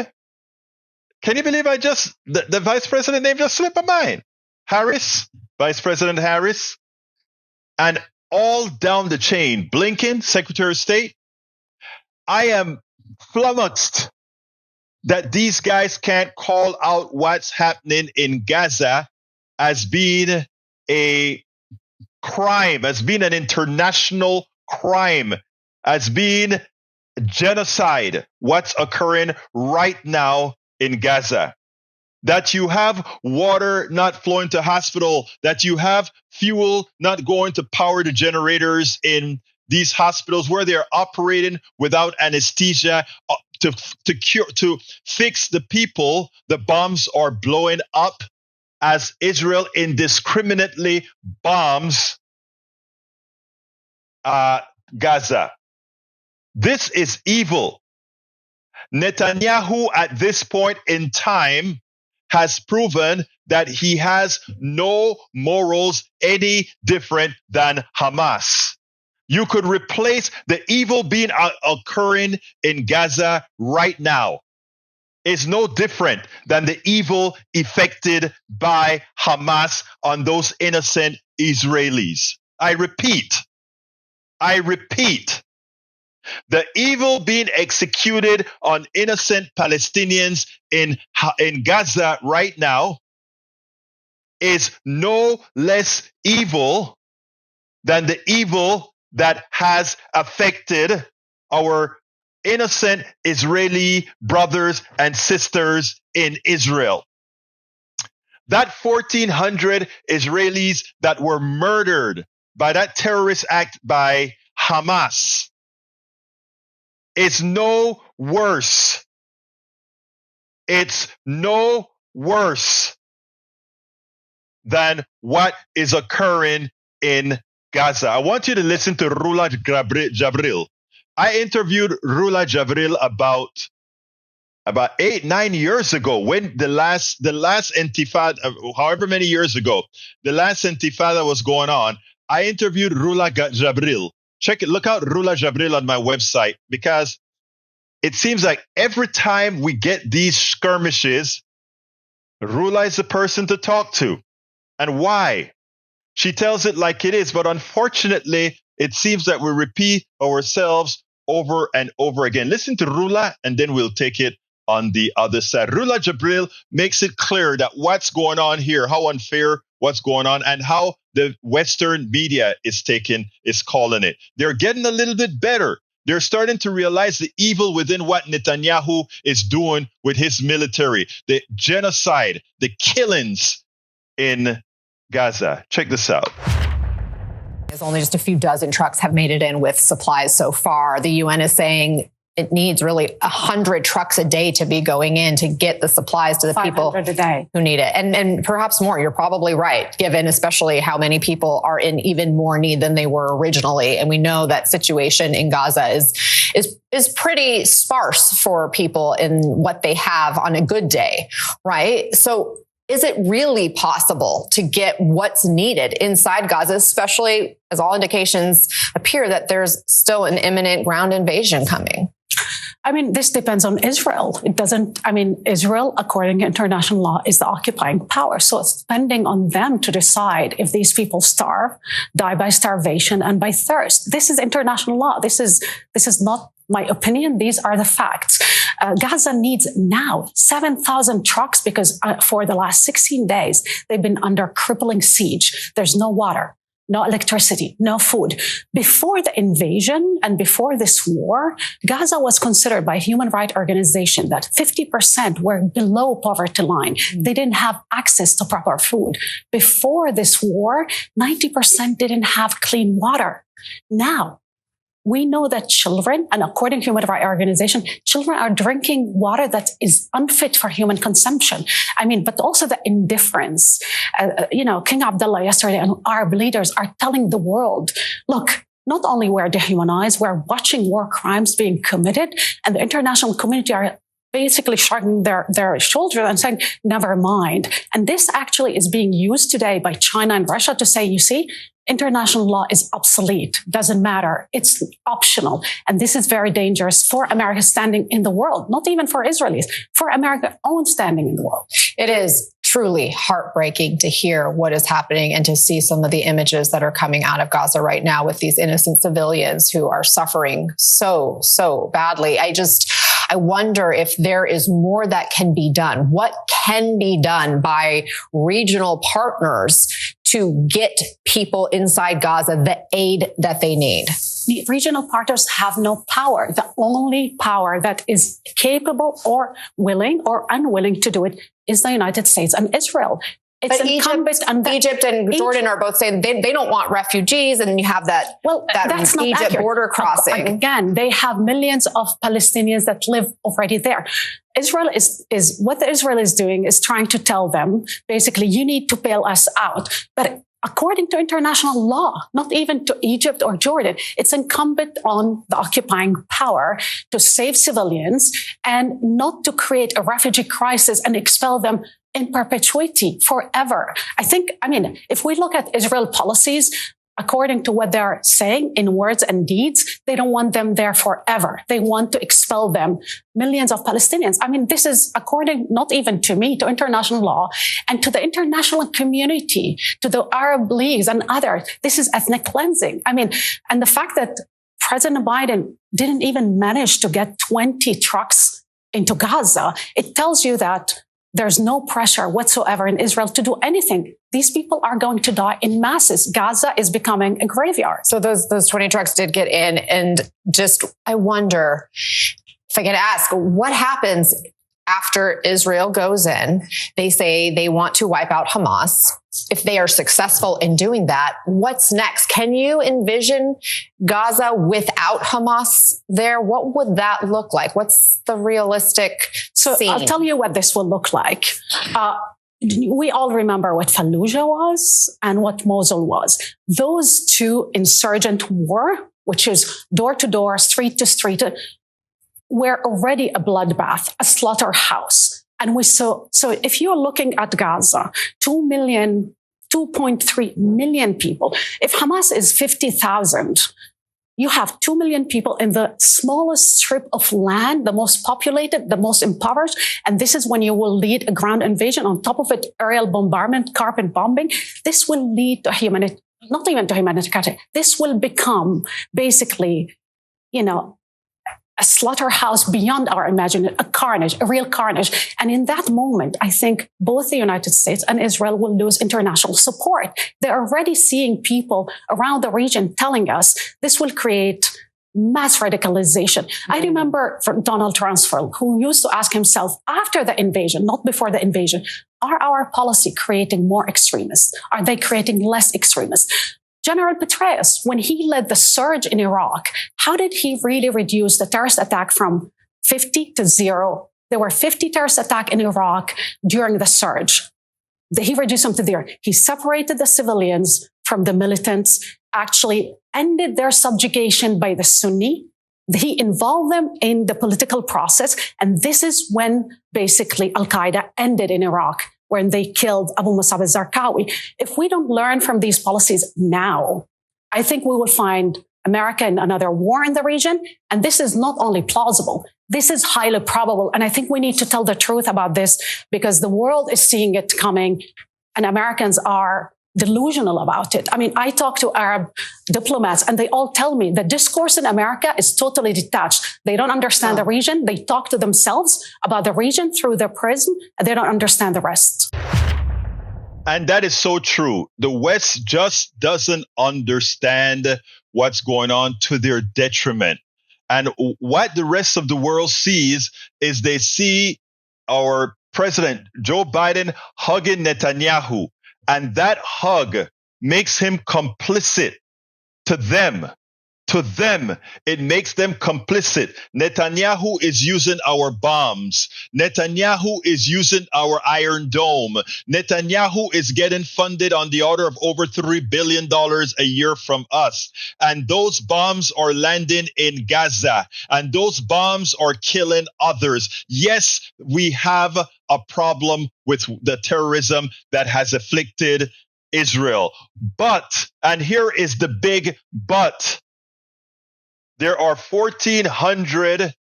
I just, the Vice President name just slipped my mind. Harris, Vice President Harris, and all down the chain, Blinken, Secretary of State. I am flummoxed that these guys can't call out what's happening in Gaza as being a crime, as being an international crime, as being genocide, what's occurring right now in Gaza. That you have water not flowing to hospital, that you have fuel not going to power the generators in these hospitals where they're operating without anesthesia to fix the people. The bombs are blowing up as Israel indiscriminately bombs Gaza. This is evil. Netanyahu at this point in time has proven that he has no morals any different than Hamas. You could replace the evil being occurring in Gaza right now is no different than the evil effected by Hamas on those innocent Israelis. I repeat, the evil being executed on innocent Palestinians in Gaza right now is no less evil than the evil that has affected our innocent Israeli brothers and sisters in Israel. That 1,400 Israelis that were murdered by that terrorist act by Hamas is no worse. It's no worse than what is occurring in Gaza. I want you to listen to Rula Jabril. I interviewed Rula Jabril about 8-9 years ago when the last intifada, however many years ago, the last intifada was going on. I interviewed Rula Jabril. Check it. Look out Rula Jabril on my website because it seems like every time we get these skirmishes, Rula is the person to talk to. And why? She tells it like it is, but unfortunately, it seems that we repeat ourselves over and over again. Listen to Rula, and then we'll take it on the other side. Rula Jabril makes it clear that what's going on here, how unfair what's going on, and how the Western media is calling it. They're getting a little bit better. They're starting to realize the evil within what Netanyahu is doing with his military, the genocide, the killings in Gaza. Check this out. Only just a few dozen trucks have made it in with supplies so far. The UN is saying it needs really 100 trucks a day to be going in to get the supplies to the people who need it. And perhaps more. You're probably right, given especially how many people are in even more need than they were originally. And we know that situation in Gaza is pretty sparse for people in what they have on a good day, right? So is it really possible to get what's needed inside Gaza, especially as all indications appear that there's still an imminent ground invasion coming? I mean, this depends on Israel. It doesn't, I mean, Israel, according to international law, is the occupying power. So it's depending on them to decide if these people starve, die by starvation and by thirst. This is international law. This is not my opinion. These are the facts. Gaza needs now 7,000 trucks because for the last 16 days, they've been under crippling siege. There's no water, no electricity, no food. Before the invasion and before this war, Gaza was considered by a human rights organization that 50% were below poverty line. They didn't have access to proper food. Before this war, 90% didn't have clean water. Now, we know that children, and according to Human Rights Organization, children are drinking water that is unfit for human consumption. I mean, but also the indifference. King Abdullah yesterday and Arab leaders are telling the world, look, not only we're dehumanized, we're watching war crimes being committed, and the international community are basically shrugging their shoulders and saying, never mind. And this actually is being used today by China and Russia to say, you see, international law is obsolete, doesn't matter, it's optional. And this is very dangerous for America's standing in the world, not even for Israelis, for America's own standing in the world. It is truly heartbreaking to hear what is happening and to see some of the images that are coming out of Gaza right now with these innocent civilians who are suffering so badly. I wonder if there is more that can be done. What can be done by regional partners to get people inside Gaza the aid that they need? The regional partners have no power. The only power that is capable or willing or unwilling to do it is the United States and Israel. But Egypt and Jordan are both saying they don't want refugees, and you have that that's not Egypt accurate. border crossing. Again, they have millions of Palestinians that live already there. Israel is what Israel is doing is trying to tell them, basically, you need to bail us out. But according to international law, not even to Egypt or Jordan, it's incumbent on the occupying power to save civilians and not to create a refugee crisis and expel them in perpetuity forever. If we look at Israel policies, according to what they're saying in words and deeds, they don't want them there forever. They want to expel them, millions of Palestinians. I mean, this is according not even to me, to international law and to the international community, to the Arab leagues and others. This is ethnic cleansing. I mean, and the fact that President Biden didn't even manage to get 20 trucks into Gaza, it tells you that there's no pressure whatsoever in Israel to do anything. These people are going to die in masses. Gaza is becoming a graveyard. So those 20 trucks did get in, and I wonder if I could ask, what happens after Israel goes in? They say they want to wipe out Hamas. If they are successful in doing that, what's next? Can you envision Gaza without Hamas there? What would that look like? What's the realistic scene? I'll tell you what this will look like. We all remember what Fallujah was and what Mosul was. Those two insurgent war, which is door to door, street to street, were already a bloodbath, a slaughterhouse. And so if you're looking at Gaza, 2.3 million people, if Hamas is 50,000, you have 2 million people in the smallest strip of land, the most populated, the most impoverished. And this is when you will lead a ground invasion. On top of it, aerial bombardment, carpet bombing. This will lead to not even to humanitarian. This will become basically, a slaughterhouse beyond our imagination, a carnage, a real carnage. And in that moment, I think both the United States and Israel will lose international support. They're already seeing people around the region telling us this will create mass radicalization. I remember from Donald Rumsfeld, who used to ask himself after the invasion, not before the invasion, are our policy creating more extremists? Are they creating less extremists? General Petraeus, when he led the surge in Iraq, how did he really reduce the terrorist attack from 50 to 0? There were 50 terrorist attacks in Iraq during the surge. He reduced them to 0. He separated the civilians from the militants, actually ended their subjugation by the Sunni. He involved them in the political process. And this is when basically Al-Qaeda ended in Iraq, when they killed Abu Musab al-Zarqawi. If we don't learn from these policies now, I think we will find America in another war in the region. And this is not only plausible, this is highly probable. And I think we need to tell the truth about this because the world is seeing it coming and Americans are delusional about it. I mean, I talk to Arab diplomats and they all tell me the discourse in America is totally detached. They don't understand the region. They talk to themselves about the region through their prism and they don't understand the rest. And that is so true. The West just doesn't understand what's going on to their detriment. And what the rest of the world sees is they see our President Joe Biden hugging Netanyahu. And that hug makes him complicit to them. To them, it makes them complicit. Netanyahu is using our bombs. Netanyahu is using our Iron Dome. Netanyahu is getting funded on the order of over $3 billion a year from us. And those bombs are landing in Gaza. And those bombs are killing others. Yes, we have a problem with the terrorism that has afflicted Israel. But, and here is the big but, there are 1,400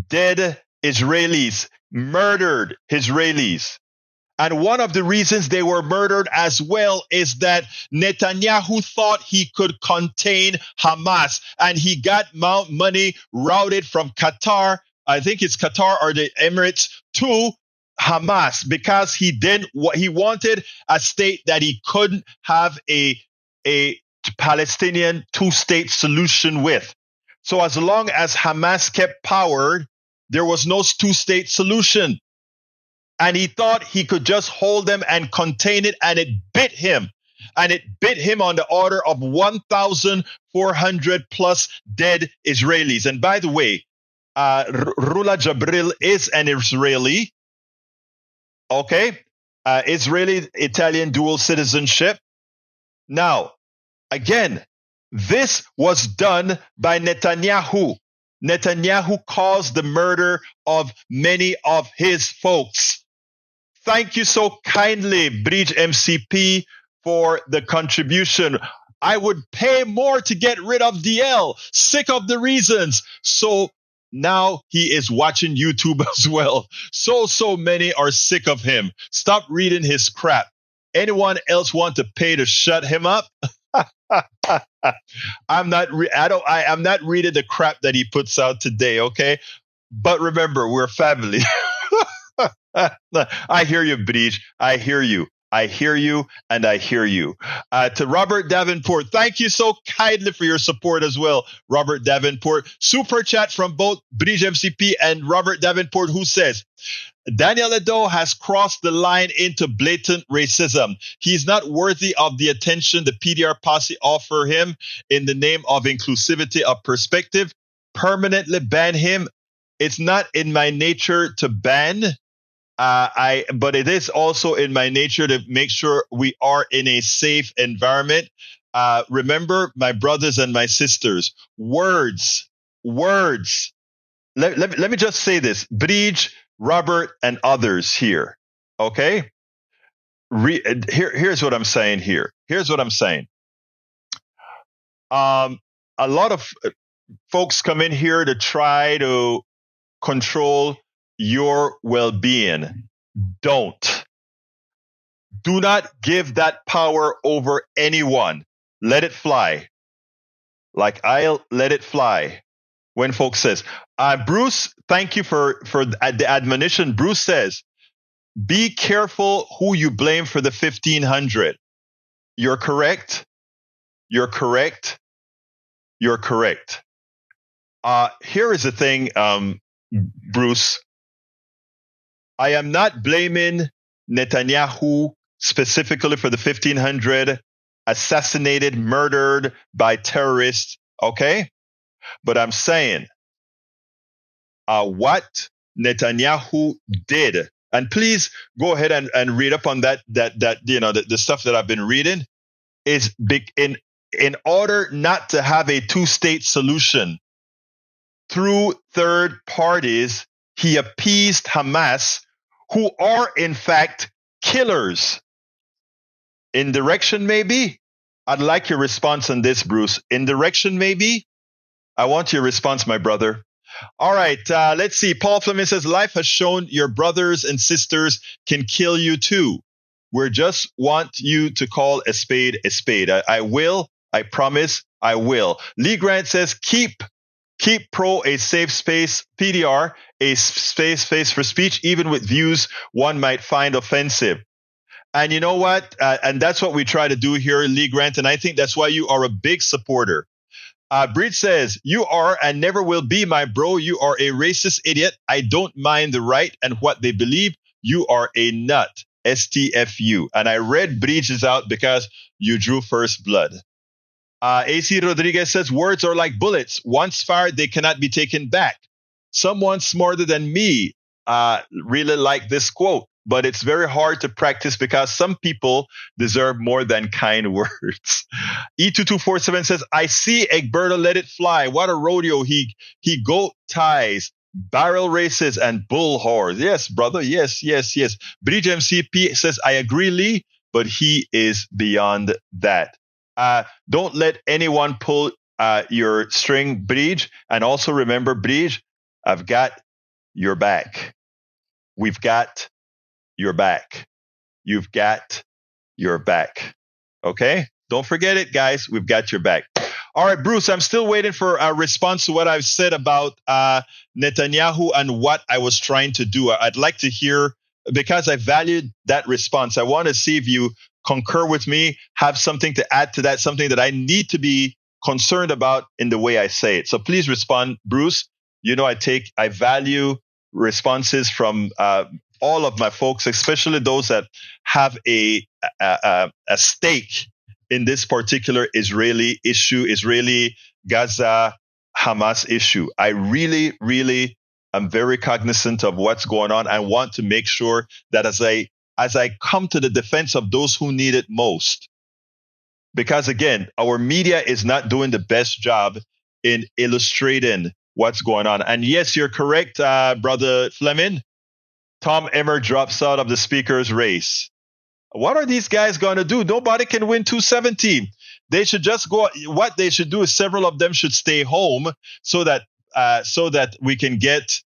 dead Israelis, murdered Israelis. And one of the reasons they were murdered as well is that Netanyahu thought he could contain Hamas. And he got money routed from Qatar, I think it's Qatar or the Emirates, to Hamas because he wanted a state that he couldn't have a Palestinian two-state solution with. So as long as Hamas kept power, there was no two-state solution. And he thought he could just hold them and contain it, and it bit him. And it bit him on the order of 1,400 plus dead Israelis. And by the way, Rula Jabril is an Israeli. Okay? Israeli-Italian dual citizenship. Now, again, this was done by Netanyahu. Netanyahu caused the murder of many of his folks. Thank you so kindly, Bridge MCP, for the contribution. I would pay more to get rid of DL. Sick of the reasons. So now he is watching YouTube as well. So many are sick of him. Stop reading his crap. Anyone else want to pay to shut him up? I'm not reading the crap that he puts out today, okay? But remember, we're family. I hear you, Bridge. I hear you. I hear you, and I hear you. To Robert Davenport, thank you so kindly for your support as well, Robert Davenport. Super chat from both Bridge MCP and Robert Davenport, who says, Daniel Edo has crossed the line into blatant racism. He's not worthy of the attention the PDR posse offer him in the name of inclusivity of perspective. Permanently ban him. It's not in my nature to ban. But it is also in my nature to make sure we are in a safe environment. Remember, my brothers and my sisters, words. Let me just say this. Bridge, Robert, and others here. Okay? Here's what I'm saying here. Here's what I'm saying. A lot of folks come in here to try to control your well-being. Don't. Do not give that power over anyone. Let it fly. Like I'll let it fly. When folks says, Bruce, thank you for the admonition. Bruce says, be careful who you blame for the 1,500. You're correct. You're correct. You're correct. Here is the thing, Bruce. I am not blaming Netanyahu specifically for the 1,500 assassinated, murdered by terrorists. Okay? But I'm saying what Netanyahu did, and please go ahead and read up on that the stuff that I've been reading, is big in order not to have a two-state solution through third parties, he appeased Hamas, who are in fact killers. In direction maybe, I'd like your response on this, Bruce. Indirection, maybe? I want your response, my brother. All right, let's see. Paul Fleming says, life has shown your brothers and sisters can kill you too. We just want you to call a spade a spade. I will. I promise I will. Lee Grant says, keep pro a safe space, PDR, a space for speech, even with views one might find offensive. And you know what? And that's what we try to do here, Lee Grant. And I think that's why you are a big supporter. Bridge says, you are and never will be, my bro. You are a racist idiot. I don't mind the right and what they believe. You are a nut. STFU. And I read Bridges out because you drew first blood. AC Rodriguez says, words are like bullets. Once fired, they cannot be taken back. Someone smarter than me really like this quote, but it's very hard to practice because some people deserve more than kind words. E2247 says, I see Egberto let it fly. What a rodeo. He goat ties, barrel races, and bull whores. Yes, brother. Yes. Bridge MCP says, I agree, Lee, but he is beyond that. Don't let anyone pull your string, Bridge. And also remember, Bridge, I've got your back. We've got your back. You've got your back. Okay? Don't forget it, guys. We've got your back. All right, Bruce, I'm still waiting for a response to what I've said about Netanyahu and what I was trying to do. I'd like to hear, because I valued that response. I want to see if you concur with me, have something to add to that, something that I need to be concerned about in the way I say it. So please respond, Bruce. You know, I value responses from all of my folks, especially those that have a stake in this particular Israeli issue, Israeli Gaza Hamas issue. I really, really am very cognizant of what's going on. I want to make sure that as I come to the defense of those who need it most, because again, our media is not doing the best job in illustrating what's going on. And yes, you're correct, Brother Fleming. Tom Emmer drops out of the speaker's race. What are these guys going to do? Nobody can win 270. They should just go. What they should do is several of them should stay home so that we can get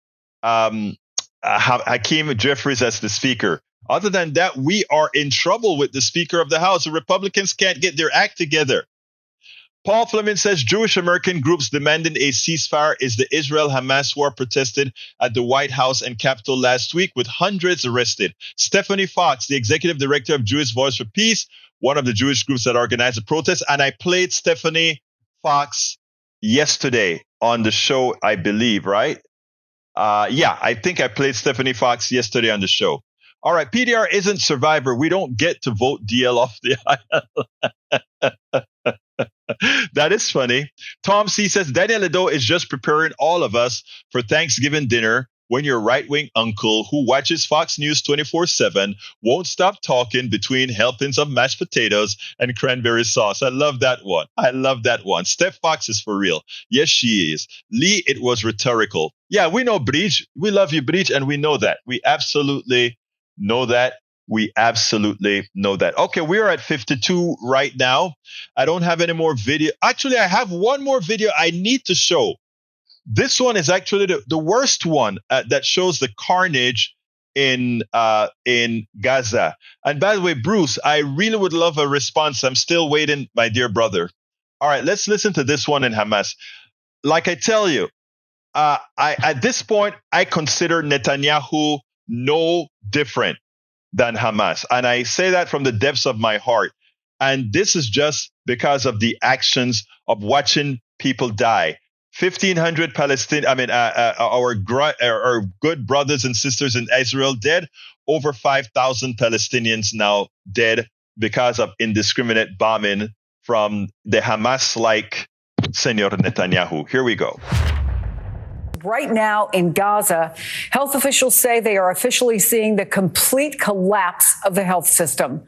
Hakeem Jeffries as the speaker. Other than that, we are in trouble with the Speaker of the House. The Republicans can't get their act together. Paul Fleming says Jewish American groups demanding a ceasefire is the Israel-Hamas war protested at the White House and Capitol last week with hundreds arrested. Stephanie Fox, the executive director of Jewish Voice for Peace, one of the Jewish groups that organized the protest. And I played Stephanie Fox yesterday on the show, I believe, right? I think I played Stephanie Fox yesterday on the show. All right, PDR isn't Survivor. We don't get to vote DL off the aisle. That is funny. Tom C says, Daniel Ledo is just preparing all of us for Thanksgiving dinner when your right-wing uncle who watches Fox News 24/7 won't stop talking between helpings of mashed potatoes and cranberry sauce. I love that one. Steph Fox is for real. Yes, she is. Lee, it was rhetorical. Yeah, we know Bridge. We love you, Bridge, and we know that. We absolutely know that. Okay, we are at 52 right now. I don't have any more video. Actually, I have one more video I need to show. This one is actually the worst one that shows the carnage in Gaza. And by the way, Bruce, I really would love a response. I'm still waiting, my dear brother. All right, let's listen to this one in Hamas. Like I tell you, at this point, I consider Netanyahu no different than Hamas. And I say that from the depths of my heart. And this is just because of the actions of watching people die. 1,500 our good brothers and sisters in Israel dead. Over 5,000 Palestinians now dead because of indiscriminate bombing from the Hamas-like Senor Netanyahu. Here we go. Right now in Gaza, health officials say they are officially seeing the complete collapse of the health system.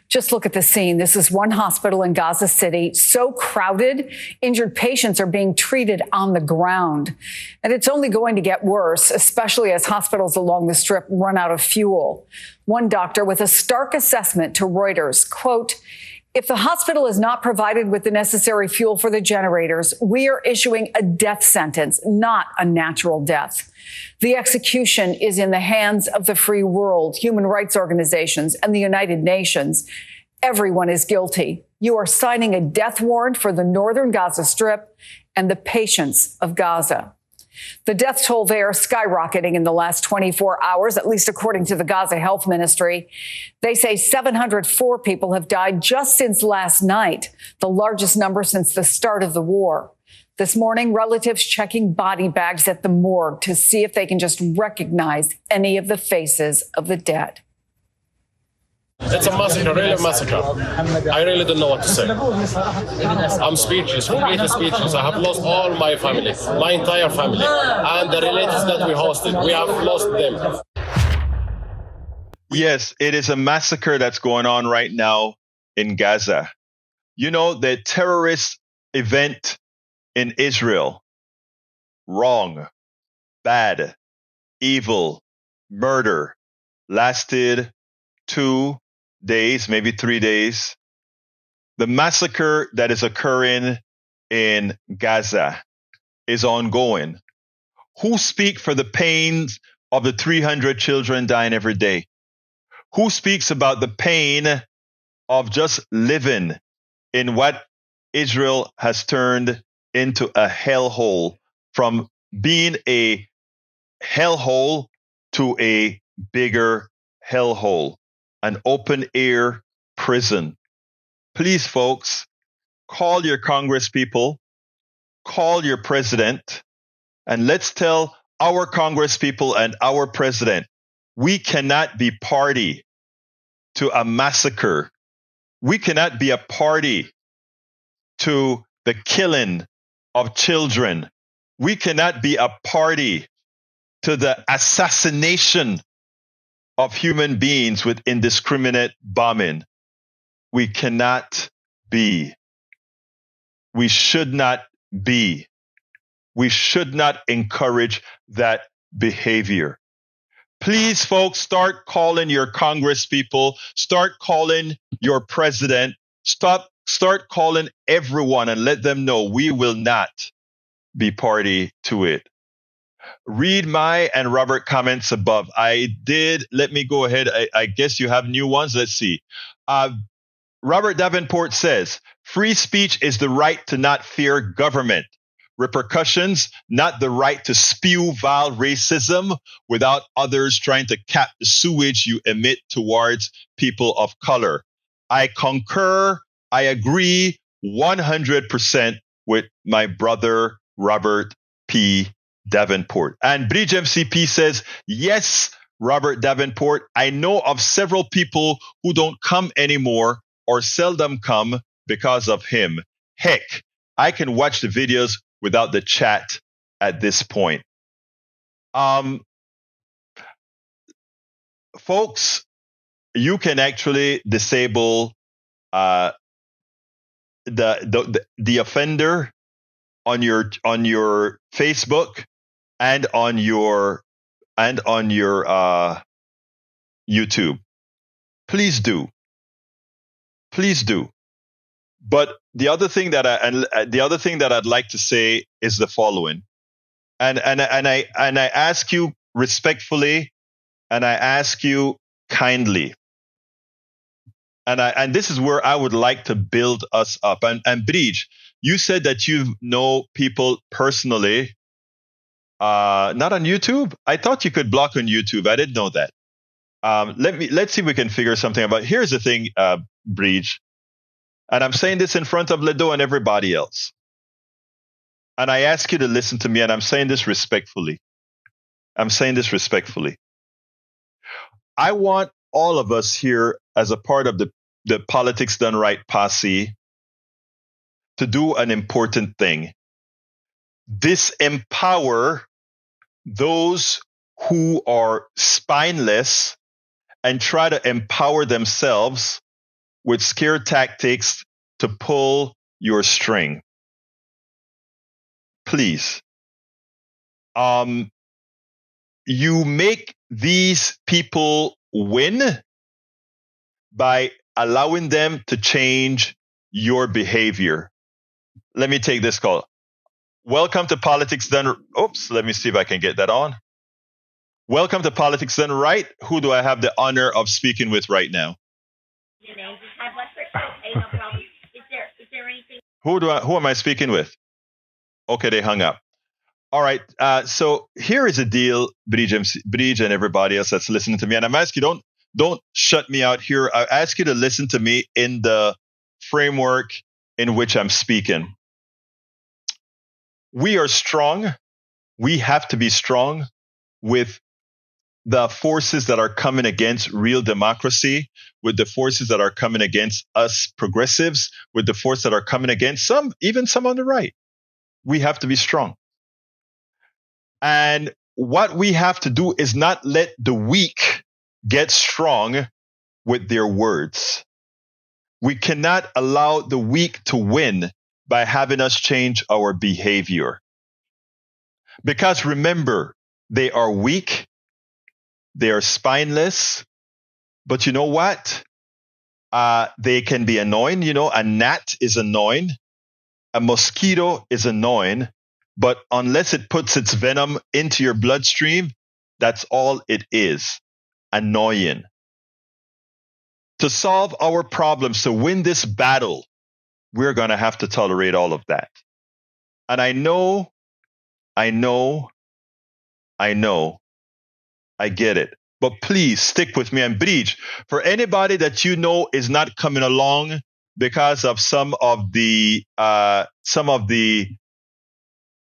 Just look at the scene. This is one hospital in Gaza City, so crowded, injured patients are being treated on the ground. And it's only going to get worse, especially as hospitals along the strip run out of fuel. One doctor with a stark assessment to Reuters, quote, If the hospital is not provided with the necessary fuel for the generators, we are issuing a death sentence, not a natural death. The execution is in the hands of the free world, human rights organizations, and the United Nations. Everyone is guilty. You are signing a death warrant for the northern Gaza Strip and the patients of Gaza. The death toll there skyrocketing in the last 24 hours, at least according to the Gaza Health Ministry. They say 704 people have died just since last night, the largest number since the start of the war. This morning, relatives checking body bags at the morgue to see if they can just recognize any of the faces of the dead. It's a massacre, really a massacre. I really don't know what to say. I'm speechless, completely speechless. I have lost all my family, my entire family, and the relatives that we hosted. We have lost them. Yes, it is a massacre that's going on right now in Gaza. You know, the terrorist event in Israel, wrong, bad, evil, murder, lasted 2 days, maybe 3 days. The massacre that is occurring in Gaza is ongoing. Who speak for the pains of the 300 children dying every day? Who speaks about the pain of just living in what Israel has turned into a hellhole, from being a hellhole to a bigger hellhole, an open air prison? Please, folks, call your Congress people, call your president, and let's tell our Congress people and our president, we cannot be party to a massacre. We cannot be a party to the killing of children. We cannot be a party to the assassination of human beings with indiscriminate bombing. We cannot be. We should not be. We should not encourage that behavior. Please, folks, start calling your Congress people, start calling your president, start calling everyone and let them know we will not be party to it. Read my and Robert comments above. Let me go ahead. I guess you have new ones. Let's see. Robert Davenport says, free speech is the right to not fear government repercussions, not the right to spew vile racism without others trying to cap the sewage you emit towards people of color. I concur. I agree 100% with my brother, Robert P. Davenport. And Bridge MCP says, yes, Robert Davenport, I know of several people who don't come anymore or seldom come because of him. Heck, I can watch the videos without the chat at this point. Folks, you can actually disable the offender on your Facebook and on your YouTube. Please do. But the other thing that I'd like to say is the following, and I ask you respectfully, and I ask you kindly, and this is where I would like to build us up. And Bridge, you said that you know people personally, not on YouTube. I thought you could block on YouTube. I didn't know that. Let's see if we can figure something out. Here's the thing, Bridge. And I'm saying this in front of Ledo and everybody else. And I ask you to listen to me, and I'm saying this respectfully. I want all of us here as a part of the Politics Done Right posse to do an important thing. Disempower those who are spineless and try to empower themselves with scare tactics to pull your string. Please. You make these people win by allowing them to change your behavior. Let me take this call. Welcome to Politics Done. Oops, let me see if I can get that on. Welcome to Politics Done Right. Who do I have the honor of speaking with right now? Who am I speaking with? Okay, they hung up. All right. So here is the deal, Bridge and everybody else that's listening to me. And I'm asking you, don't shut me out here. I ask you to listen to me in the framework in which I'm speaking. We are strong. We have to be strong with the forces that are coming against real democracy, with the forces that are coming against us progressives, with the forces that are coming against even some on the right. We have to be strong. And what we have to do is not let the weak get strong with their words. We cannot allow the weak to win by having us change our behavior. Because remember, they are weak. They are spineless, but you know what? They can be annoying. You know, a gnat is annoying. A mosquito is annoying, but unless it puts its venom into your bloodstream, that's all it is, annoying. To solve our problems, to win this battle, we're going to have to tolerate all of that. And I know, I get it. But please stick with me. And Bridge, for anybody that you know is not coming along because of some of the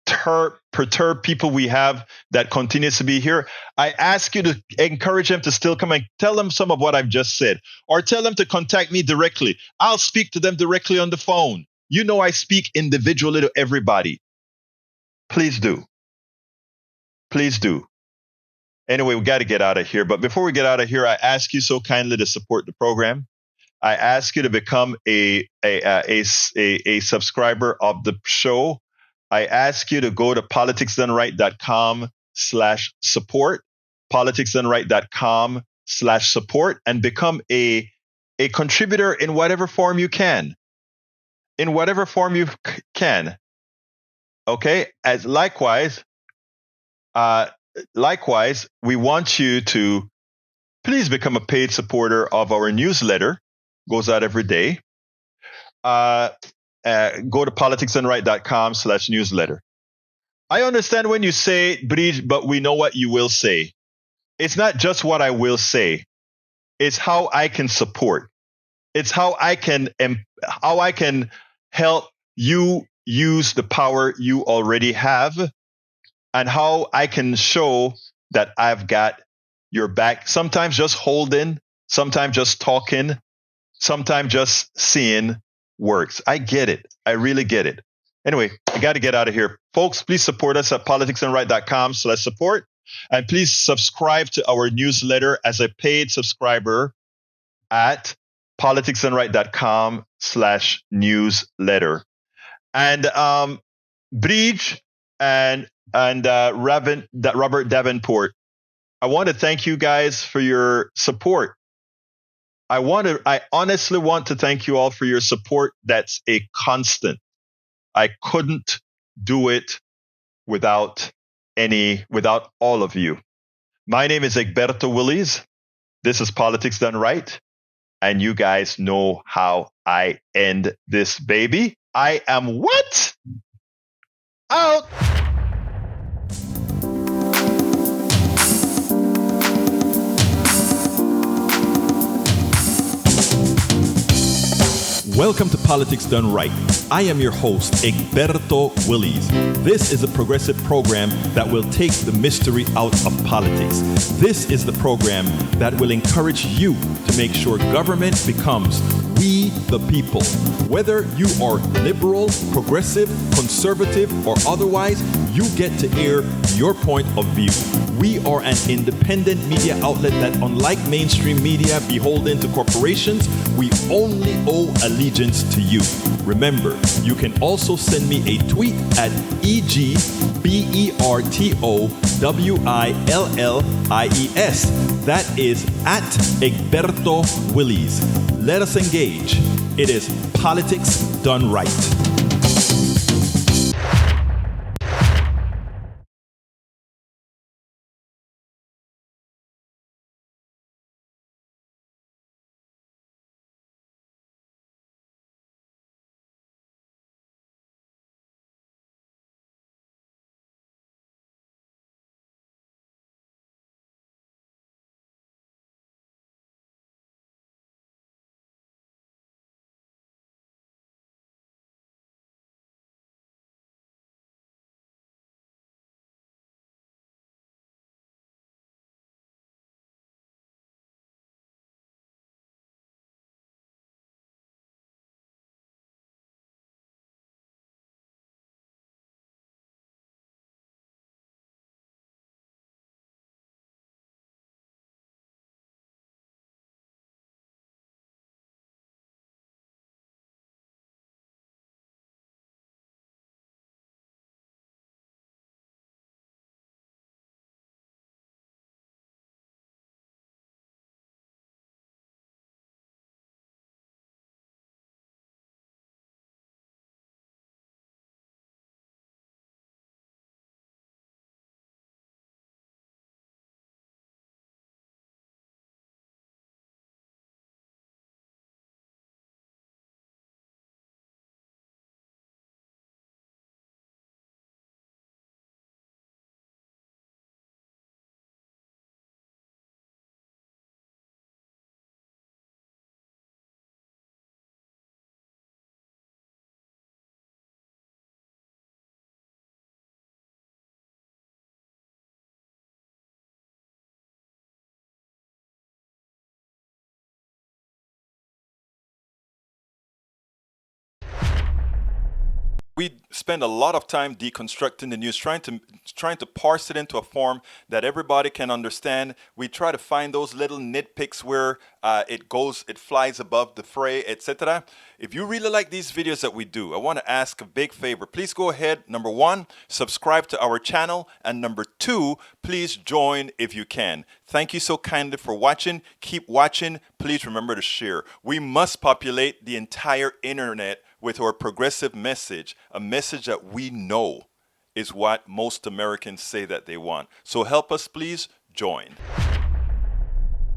perturbed people we have that continues to be here, I ask you to encourage them to still come and tell them some of what I've just said, or tell them to contact me directly. I'll speak to them directly on the phone. You know I speak individually to everybody. Please do. Please do. Anyway, we got to get out of here. But before we get out of here, I ask you so kindly to support the program. I ask you to become a subscriber of the show. I ask you to go to politicsdoneright.com/support, politicsdoneright.com/support, and become a contributor in whatever form you can. In whatever form you can. Okay? As likewise, we want you to please become a paid supporter of our newsletter. Goes out every day. Go to politicsdoneright.com/newsletter. I understand when you say, Bridge, but we know what you will say. It's not just what I will say. It's how I can support. It's how I can help you use the power you already have, and how I can show that I've got your back. Sometimes just holding, sometimes just talking, sometimes just seeing works. I get it. I really get it. Anyway, I got to get out of here. Folks, please support us at politicsdoneright.com/support. And please subscribe to our newsletter as a paid subscriber at politicsdoneright.com/newsletter. And Bridge and Robert Davenport, I want to thank you guys for your support. I honestly want to thank you all for your support. That's a constant. I couldn't do it without all of you. My name is Egberto Willies. This is Politics Done Right. And you guys know how I end this baby. I am what? Out. Welcome to Politics Done Right. I am your host, Egberto Willies. This is a progressive program that will take the mystery out of politics. This is the program that will encourage you to make sure government becomes we the people. Whether you are liberal, progressive, conservative, or otherwise, you get to air your point of view. We are an independent media outlet that, unlike mainstream media beholden to corporations, we only owe allegiance to you. Remember, you can also send me a tweet at EGBERTOWILLIES. That is at Egberto Willies. Let us engage. It is politics done right. We spend a lot of time deconstructing the news, trying to parse it into a form that everybody can understand. We try to find those little nitpicks where it flies above the fray, etc. If you really like these videos that we do, I want to ask a big favor. Please go ahead. Number one, subscribe to our channel, and number two, please join if you can. Thank you so kindly for watching. Keep watching. Please remember to share. We must populate the entire internet with our progressive message, a message that we know is what most Americans say that they want. So help us, please join.